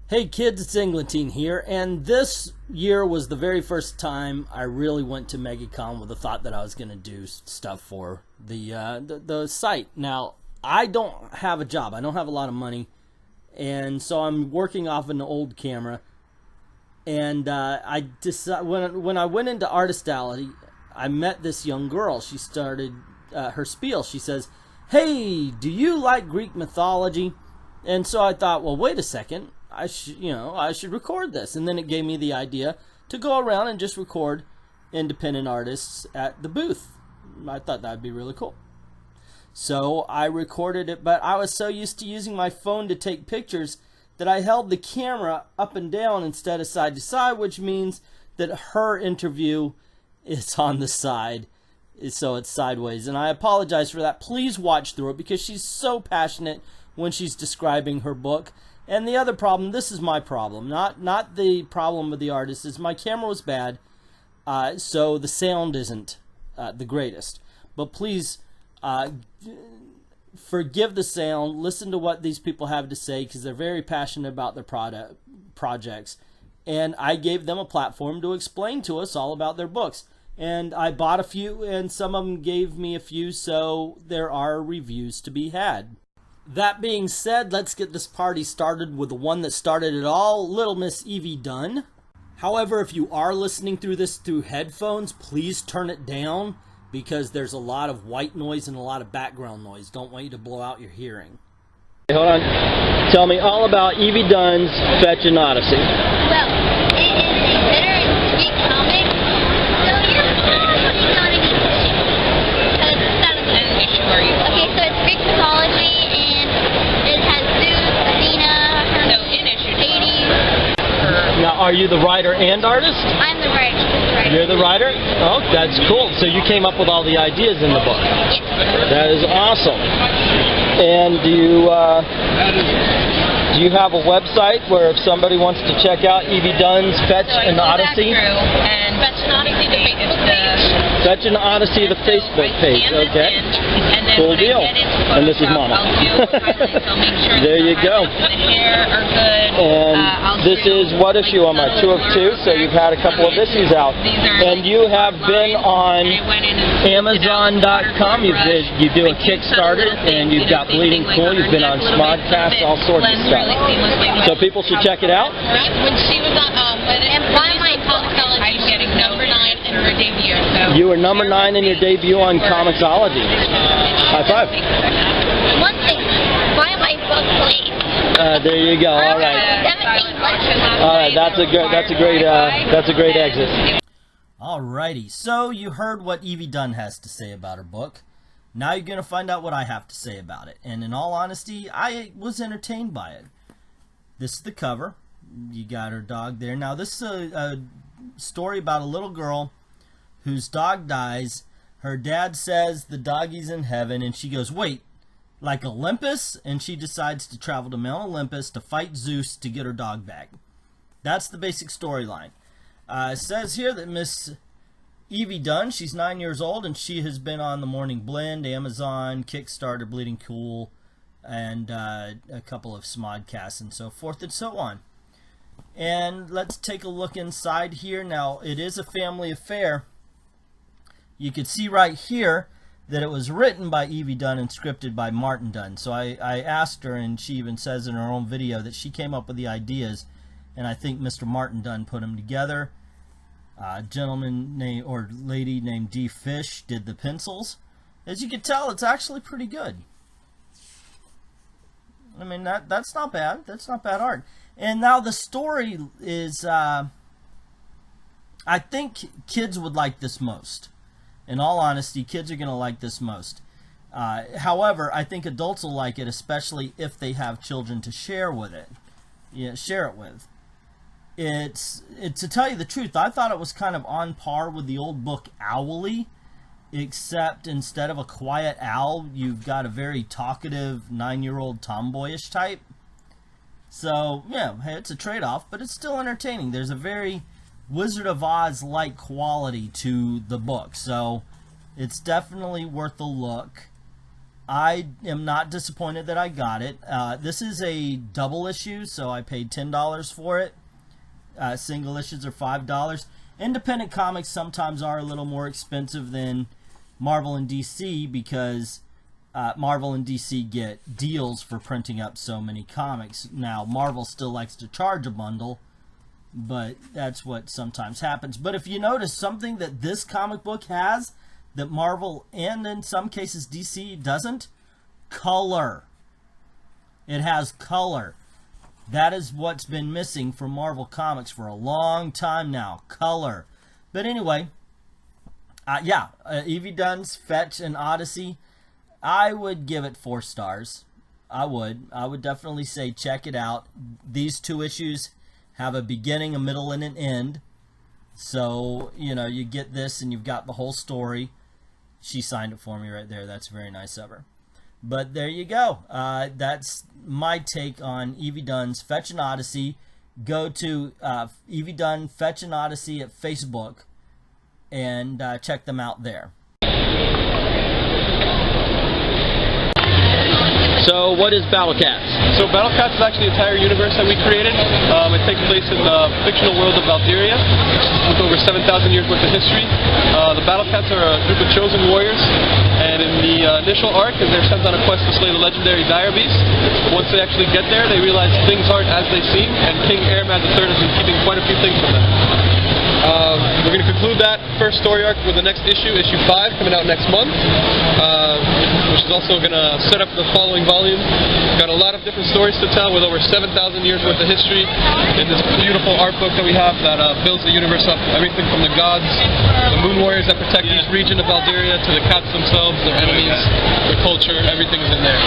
Hey kids, it's Englentine here, and this year was the very first time I really went to Megacon with the thought that I was going to do stuff for the site. Now, I don't have a job. I don't have a lot of money, and so I'm working off an old camera. And I decided when I went into Artistality, I met this young girl. She started her spiel. She says, "Hey, do you like Greek mythology?" And so I thought, well, wait a second. I should record this. And then it gave me the idea to go around and just record independent artists at the booth. I thought that would be really cool. So I recorded it, but I was so used to using my phone to take pictures that I held the camera up and down instead of side to side, which means that her interview is on the side, so it's sideways. And I apologize for that. Please watch through it because she's so passionate when she's describing her book. And the other problem, this is my problem, not the problem with the artist, is my camera was bad, so the sound isn't the greatest. But please forgive the sound, listen to what these people have to say, because they're very passionate about their projects. And I gave them a platform to explain to us all about their books. And I bought a few, and some of them gave me a few, so there are reviews to be had. That being said, let's get this party started with the one that started it all, Little Miss Evie Dunn. However, if you are listening through this through headphones, please turn it down because there's a lot of white noise and a lot of background noise. Don't want you to blow out your hearing. Hold on. Tell me all about Evie Dunn's Fetch An Odyssey. Well, it is a better and sweet comic, so you're probably not an issue. Because that is an issue, are you? Okay, so it's Greek mythology. Now, are you the writer and artist? I'm the writer. You're the writer? Oh, that's cool. So you came up with all the ideas in the book. Yes. That is awesome. And do you have a website where if somebody wants to check out Evie Dunn's Fetch An Odyssey? And Fetch An Odyssey, the Facebook page. Fetch An Odyssey, the Facebook page. Okay. And then cool deal. And this is Mama. There you go. The hair are good. And this is what issue am I? 2 of 2, so you've had a couple of issues out. And you have been on Amazon.com. You do a Kickstarter, and you've got Bleeding Cool. You've been on Smodcast, all sorts of stuff. So people should check it out. When she was on, and by my Comixology, I'm getting number 9 in her debut. So you were number 9 in your debut on Comixology. High five. One thing, buy my book, please. There you go. All right. All right. That's a great exit. Alrighty. So you heard what Evie Dunn has to say about her book. Now you're going to find out what I have to say about it. And in all honesty, I was entertained by it. This is the cover. You got her dog there. Now this is a story about a little girl whose dog dies. Her dad says the doggy's in heaven, and she goes, wait, like Olympus? And she decides to travel to Mount Olympus to fight Zeus to get her dog back. That's the basic storyline. It says here that Miss Evie Dunn, she's 9 years old, and she has been on the Morning Blend, Amazon, Kickstarter, Bleeding Cool, and a couple of Smodcasts and so forth and so on. And let's take a look inside here. Now, it is a family affair. You can see right here that it was written by Evie Dunn and scripted by Martin Dunn. So I asked her, and she even says in her own video that she came up with the ideas, and I think Mr. Martin Dunn put them together. A gentleman named, or lady named D. Fish did the pencils. As you can tell, it's actually pretty good. I mean, that's not bad. That's not bad art. And now the story is, I think kids would like this most. In all honesty, kids are going to like this most. However, I think adults will like it, especially if they have children to share with it. Yeah, share it with. It's to tell you the truth, I thought it was kind of on par with the old book Owly, except instead of a quiet owl, you've got a very talkative 9-year-old tomboyish type. So, yeah, hey, it's a trade-off, but it's still entertaining. There's a very Wizard of Oz-like quality to the book, so it's definitely worth a look. I am not disappointed that I got it. This is a double issue, so I paid $10 for it. Single issues are $5. Independent comics sometimes are a little more expensive than Marvel and DC because Marvel and DC get deals for printing up so many comics. Now, Marvel still likes to charge a bundle, but that's what sometimes happens. But if you notice, something that this comic book has that Marvel and in some cases DC doesn't, color. It has color. That is what's been missing from Marvel Comics for a long time now. Color. But anyway, Evie Dunn's Fetch An Odyssey, I would give it 4 stars. I would definitely say check it out. These 2 issues have a beginning, a middle, and an end. So, you know, you get this and you've got the whole story. She signed it for me right there. That's very nice of her. But there you go. That's my take on Evie Dunn's Fetch An Odyssey. Go to Evie Dunn Fetch An Odyssey at Facebook and check them out there. So what is Battlecats? So Battlecats is actually the entire universe that we created. It takes place in the fictional world of Valdyria with over 7,000 years worth of history. The Battlecats are a group of chosen warriors, and in the initial arc, they're sent on a quest to slay the legendary Dire Beast. Once they actually get there, they realize things aren't as they seem, and King Airmad III has been keeping quite a few things from them. We're going to conclude that first story arc with the next issue, issue 5, coming out next month, which is also going to set up the following volume. We've got a lot of different stories to tell with over 7,000 years worth of history in this beautiful art book that we have that builds the universe up. Everything from the gods, the moon warriors that protect each region of Valdyria, to the cats themselves, their enemies, their culture, everything is in there.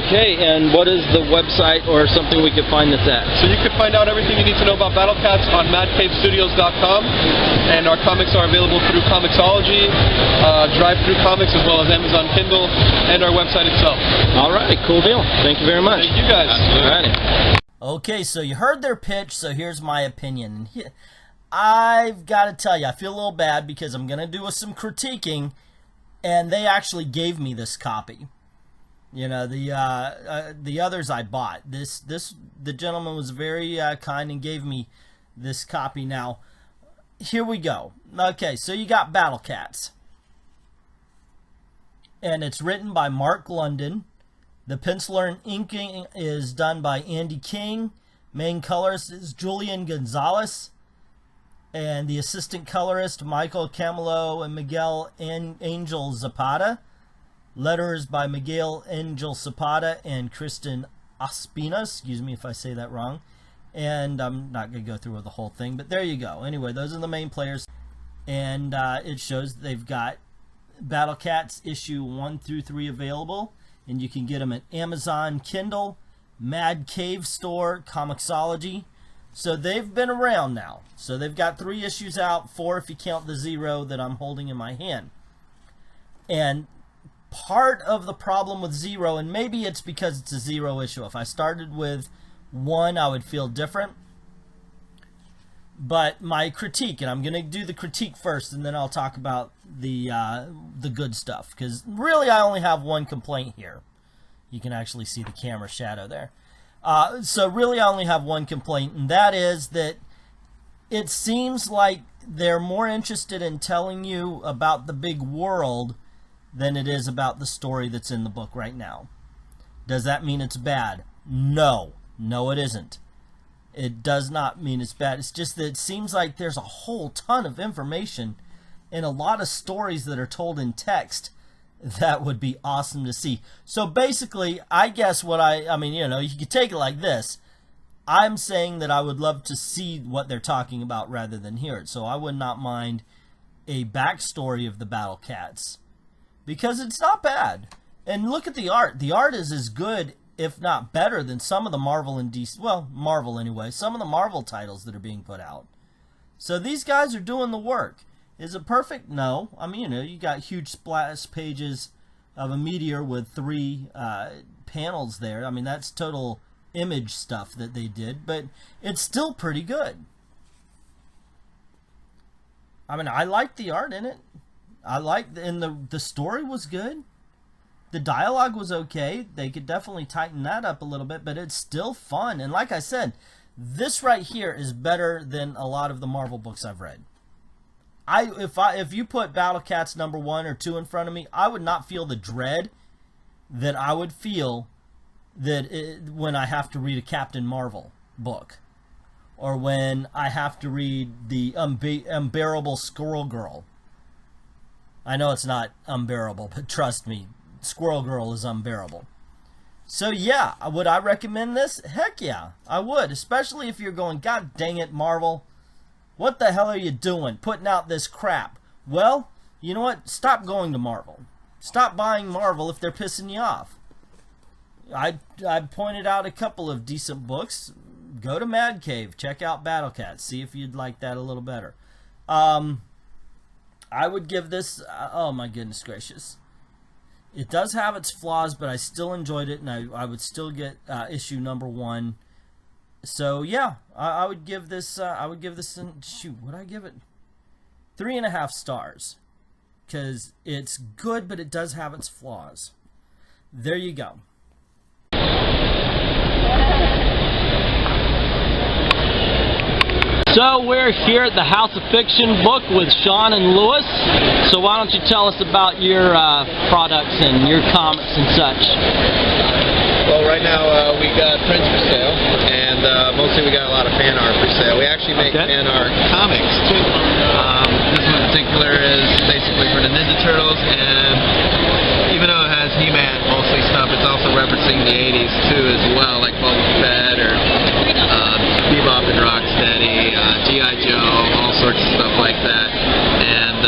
Okay, and what is the website or something we could find this at? So you can find out everything you need to know about Battlecats on madcavestudios.com, and our comics are available through Comixology, Drive-Thru Comics, as well as Amazon Kindle, and our website itself. All right, cool deal. Thank you very much. Thank you guys. All righty. Okay, so you heard their pitch, so here's my opinion. I've got to tell you, I feel a little bad because I'm going to do some critiquing, and they actually gave me this copy. You know, the others I bought. The gentleman was very kind and gave me this copy. Now, here we go. Okay, so you got Battlecats. And it's written by Mark London. The penciler and inking is done by Andy King. Main colorist is Julian Gonzalez. And the assistant colorist, Michael Camilo and Miguel Angel Zapata. Letters by Miguel Angel Zapata and Kristen Ospina. Excuse me if I say that wrong. And I'm not going to go through with the whole thing, but there you go. Anyway, those are the main players. And it shows they've got Battlecats issue 1 through 3 available. And you can get them at Amazon Kindle, Mad Cave Store, Comixology. So they've been around now. So they've got 3 issues out, 4 if you count the 0 that I'm holding in my hand. And part of the problem with 0, and maybe it's because it's a 0 issue. If I started with 1, I would feel different. But my critique, and I'm going to do the critique first, and then I'll talk about the good stuff. Because really, I only have one complaint here. You can actually see the camera shadow there. So really, I only have one complaint, and that is that it seems like they're more interested in telling you about the big world than it is about the story that's in the book right now. Does that mean it's bad? No. No, it isn't. It does not mean it's bad. It's just that it seems like there's a whole ton of information and a lot of stories that are told in text that would be awesome to see. So basically, I guess what I mean, you know, you could take it like this. I'm saying that I would love to see what they're talking about rather than hear it. So I would not mind a backstory of the Battlecats, because it's not bad. And look at the art. The art is as good, if not better, than some of the Marvel and DC, well, Marvel anyway, some of the Marvel titles that are being put out. So these guys are doing the work. Is it perfect? No. I mean, you know, you got huge splash pages of a meteor with 3 panels there. I mean, that's total image stuff that they did, but it's still pretty good. I mean, I liked the art in it. I liked, and the story was good. The dialogue was okay. They could definitely tighten that up a little bit, but it's still fun. And like I said, this right here is better than a lot of the Marvel books I've read. If you put Battlecats #1 or 2 in front of me, I would not feel the dread that I would feel when I have to read a Captain Marvel book, or when I have to read the Unbearable Squirrel Girl. I know it's not unbearable, but trust me, Squirrel Girl is unbearable. So yeah, would I recommend this? Heck yeah, I would, especially if you're going, God dang it, Marvel, what the hell are you doing, putting out this crap? Well, you know what? Stop going to Marvel. Stop buying Marvel if they're pissing you off. I pointed out a couple of decent books. Go to Mad Cave. Check out Battlecats. See if you'd like that a little better. I would give this... oh my goodness gracious. It does have its flaws, but I still enjoyed it, and I would still get issue #1. So yeah, I would give this. Shoot, would I give it 3.5 stars? Because it's good, but it does have its flaws. There you go. So we're here at the House of Fiction book with Sean and Lewis. So why don't you tell us about your products and your comics and such? Well, right now we got prints for sale, and mostly we got a lot of fan art for sale. We actually make fan art comics too. This one in particular is basically for the Ninja Turtles, and even though it has He-Man mostly stuff, it's also referencing the 80s too as well, like Boba Fett or Bebop and Rocksteady, G.I. Joe, all sorts of stuff like that. And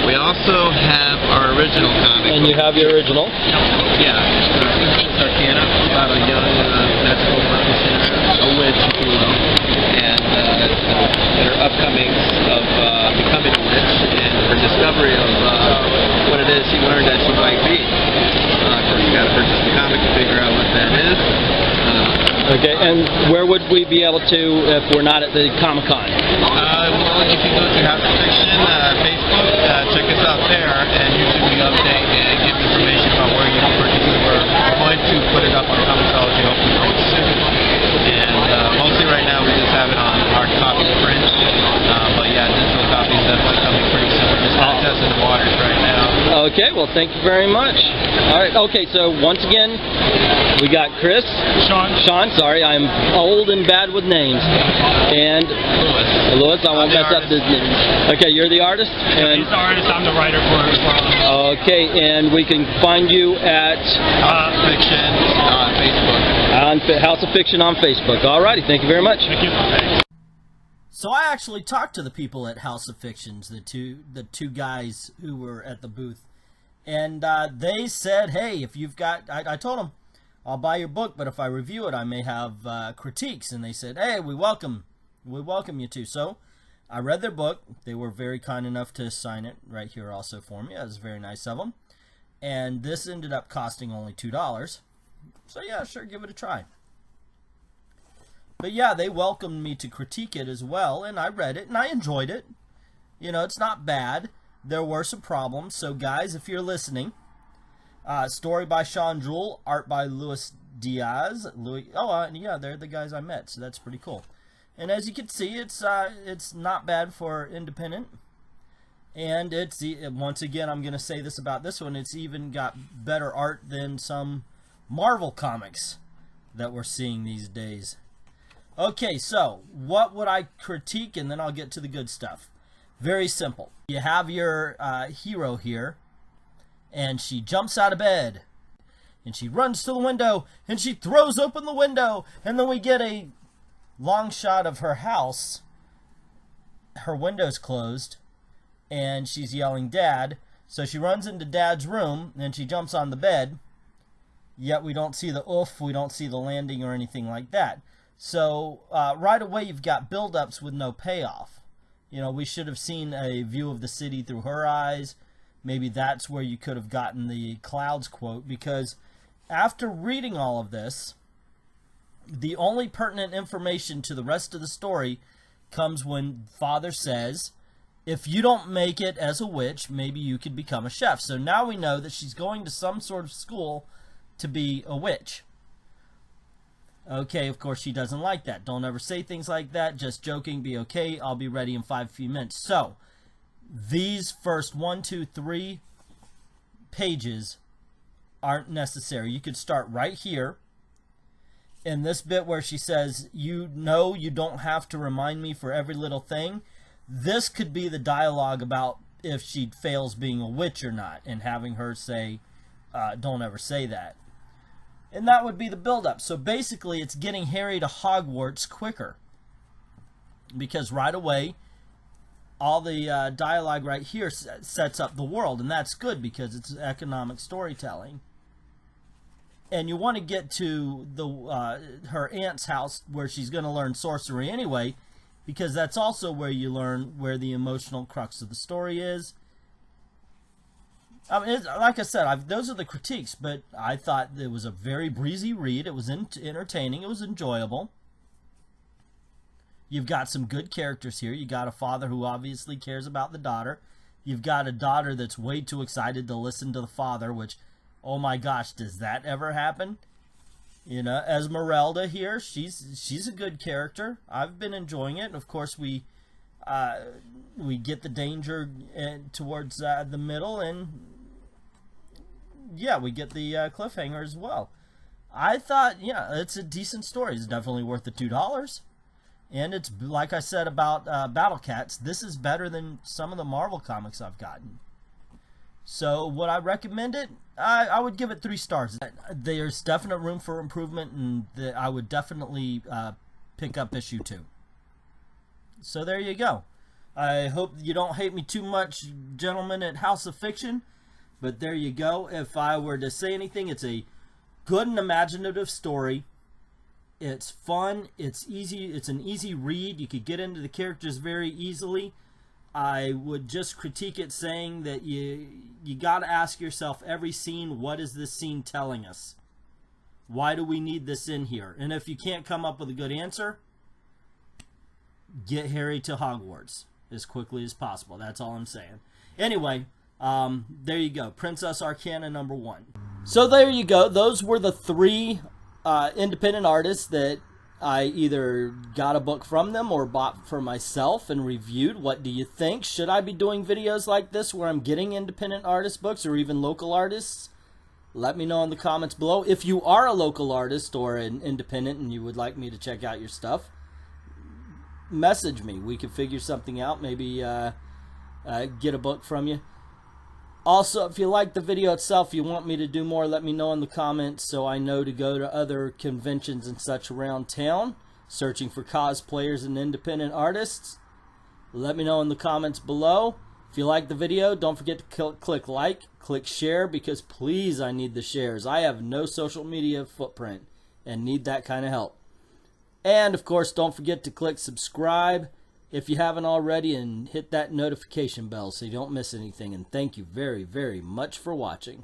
we also have our original comic. And you have your original? Yeah. This is Arcana, about a young magical practitioner, a witch, if you will. And their upcomings of becoming a witch and her discovery of what it is she learned that she might be. Of course, you got to purchase the comic to figure out what that is. Okay, and where would we be able to if we're not at the Comic-Con? Well, you can go to House of Fiction, Facebook, check us out there, and YouTube we update and give information about where you can purchase it. We're going to put it up on Comixology hopefully pretty soon. And mostly right now we just have it on hard copy print. But yeah, digital copies definitely coming pretty soon. We're just kind of testing the waters right now. Okay, well thank you very much. Alright, okay, so once again, we got Chris. Sean, sorry, I'm old and bad with names. And Lewis, I won't mess up this name. Okay, you're the artist? And he's the artist, I'm the writer for it as well. Okay, and we can find you at House of Fiction on Facebook. On House of Fiction on Facebook. Alrighty, thank you very much. Thank you. So I actually talked to the people at House of Fictions, the two guys who were at the booth, and they said, hey, if you've got, I told them, I'll buy your book, but if I review it, I may have critiques. And they said, hey, we welcome you to. So I read their book. They were very kind enough to sign it right here also for me. That was very nice of them. And this ended up costing only $2. So yeah, sure, give it a try. But yeah, they welcomed me to critique it as well, and I read it, and I enjoyed it. You know, it's not bad. There were some problems. So guys, if you're listening, story by Sean Jewell, art by Luis Diaz. Yeah, they're the guys I met, so that's pretty cool. And as you can see, it's not bad for independent. And it's, once again, I'm going to say this about this one, it's even got better art than some Marvel comics that we're seeing these days. Okay, so what would I critique, and then I'll get to the good stuff. Very simple. You have your hero here, and she jumps out of bed, and she runs to the window, and she throws open the window, and then we get a long shot of her house. Her window's closed, and she's yelling, Dad. So she runs into Dad's room, and she jumps on the bed, yet we don't see the oof, we don't see the landing or anything like that. So right away you've got build-ups with no payoff. You know, we should have seen a view of the city through her eyes. Maybe that's where you could have gotten the clouds quote, because after reading all of this, the only pertinent information to the rest of the story comes when Father says, if you don't make it as a witch, maybe you could become a chef. So now we know that she's going to some sort of school to be a witch. Okay, of course she doesn't like that. Don't ever say things like that. Just joking, be okay. I'll be ready in 5 few minutes. So, these first 1, 2, 3 pages aren't necessary. You could start right here in this bit where she says, you know you don't have to remind me for every little thing. This could be the dialogue about if she fails being a witch or not, and having her say, don't ever say that. And that would be the build-up. So basically, it's getting Harry to Hogwarts quicker. Because right away, all the dialogue right here sets up the world. And that's good because it's economic storytelling. And you want to get to her aunt's house where she's going to learn sorcery anyway. Because that's also where you learn where the emotional crux of the story is. I mean, like I said, those are the critiques, but I thought it was a very breezy read. It was entertaining. It was enjoyable. You've got some good characters here. You got a father who obviously cares about the daughter. You've got a daughter that's way too excited to listen to the father, which, oh my gosh, does that ever happen? You know, Esmeralda here, she's a good character. I've been enjoying it. And of course, we get the danger towards the middle, and yeah, we get the cliffhanger as well. I thought, yeah, it's a decent story. It's definitely worth the $2. And it's, like I said about Battlecats, this is better than some of the Marvel comics I've gotten. So, would I recommend it? I would give it 3 stars. There's definite room for improvement, and I would definitely pick up issue 2. So, there you go. I hope you don't hate me too much, gentlemen at House of Fiction. But there you go. If I were to say anything, it's a good and imaginative story. It's fun. It's easy. It's an easy read. You could get into the characters very easily. I would just critique it saying that you got to ask yourself every scene, what is this scene telling us? Why do we need this in here? And if you can't come up with a good answer, get Harry to Hogwarts as quickly as possible. That's all I'm saying. Anyway, there you go. Princess Arcana number 1. So there you go. Those were the 3 independent artists that I either got a book from them or bought for myself and reviewed. What do you think? Should I be doing videos like this where I'm getting independent artist books or even local artists? Let me know in the comments below. If you are a local artist or an independent and you would like me to check out your stuff, message me. We could figure something out. Maybe get a book from you. Also, if you like the video itself, you want me to do more, let me know in the comments so I know to go to other conventions and such around town, searching for cosplayers and independent artists. Let me know in the comments below. If you like the video, don't forget to click like, click share, because please, I need the shares. I have no social media footprint and need that kind of help. And, of course, don't forget to click subscribe if you haven't already, and hit that notification bell so you don't miss anything. And thank you very, very much for watching.